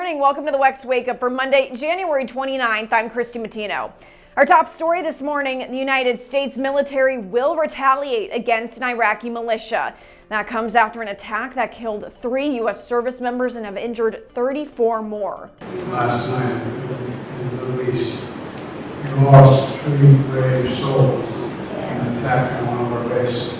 morning. Welcome to the WEX Wakeup for Monday, January 29th. I'm Christy Matino. Our top story this morning, the United States military will retaliate against an Iraqi militia. That comes after an attack that killed 3 U.S. service members and have injured 34 more. Last night in the Middle East, we lost 3 brave souls in an attack on one of our bases.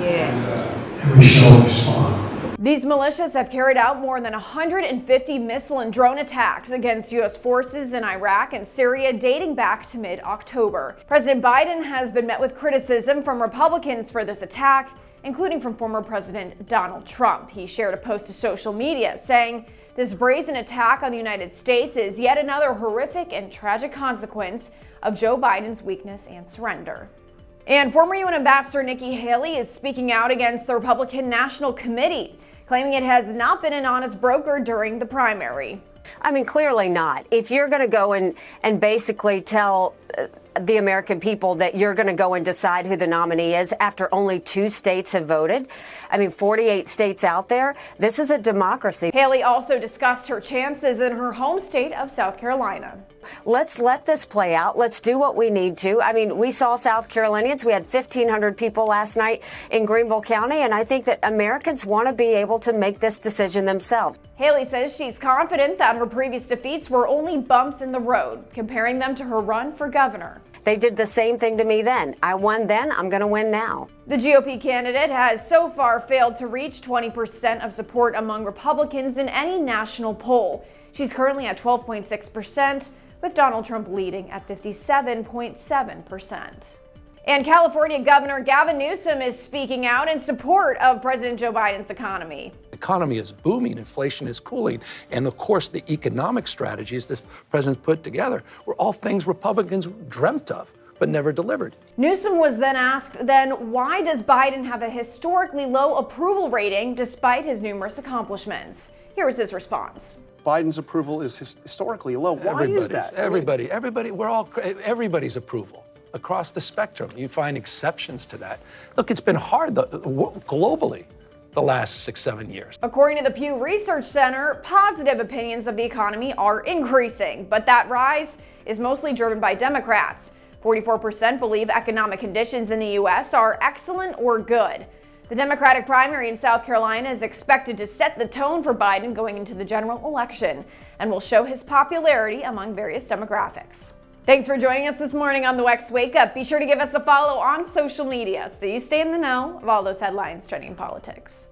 And we shall respond. These militias have carried out more than 150 missile and drone attacks against U.S. forces in Iraq and Syria dating back to mid-October. President Biden has been met with criticism from Republicans for this attack, including from former President Donald Trump. He shared a post to social media saying, "This brazen attack on the United States is yet another horrific and tragic consequence of Joe Biden's weakness and surrender." And former UN Ambassador Nikki is speaking out against the Republican National Committee, claiming it has not been an honest broker during the primary. I mean, clearly not. If you're going to go and basically tell the American people that you're going to go and decide who the nominee is after only 2 states have voted, 48 states out there, this is a democracy. Haley also discussed her chances in her home state of South Carolina. Let's let this play out. Let's do what we need to. We saw South Carolinians. We had 1,500 people last night in Greenville County, and I think that Americans want to be able to make this decision themselves. Haley says she's confident that her previous defeats were only bumps in the road, comparing them to her run for governor. They did the same thing to me then. I won then, I'm going to win now. The GOP candidate has so far failed to reach 20% of support among Republicans in any national poll. She's currently at 12.6%, with Donald Trump leading at 57.7%. And California Governor Gavin Newsom is speaking out in support of President Joe Biden's economy. The economy is booming, inflation is cooling, and of course the economic strategies this president put together were all things Republicans dreamt of, but never delivered. Newsom was then asked, why does Biden have a historically low approval rating despite his numerous accomplishments? Here was his response. Biden's approval is historically low. Why is that? Everybody's approval across the spectrum. You find exceptions to that. Look, it's been hard globally the last 6-7 years. According to the Pew Research Center, positive opinions of the economy are increasing, but that rise is mostly driven by Democrats. 44% believe economic conditions in the U.S. are excellent or good. The Democratic primary in South Carolina is expected to set the tone for Biden going into the general election and will show his popularity among various demographics. Thanks for joining us this morning on the WEX Wake Up. Be sure to give us a follow on social media so you stay in the know of all those headlines trending in politics.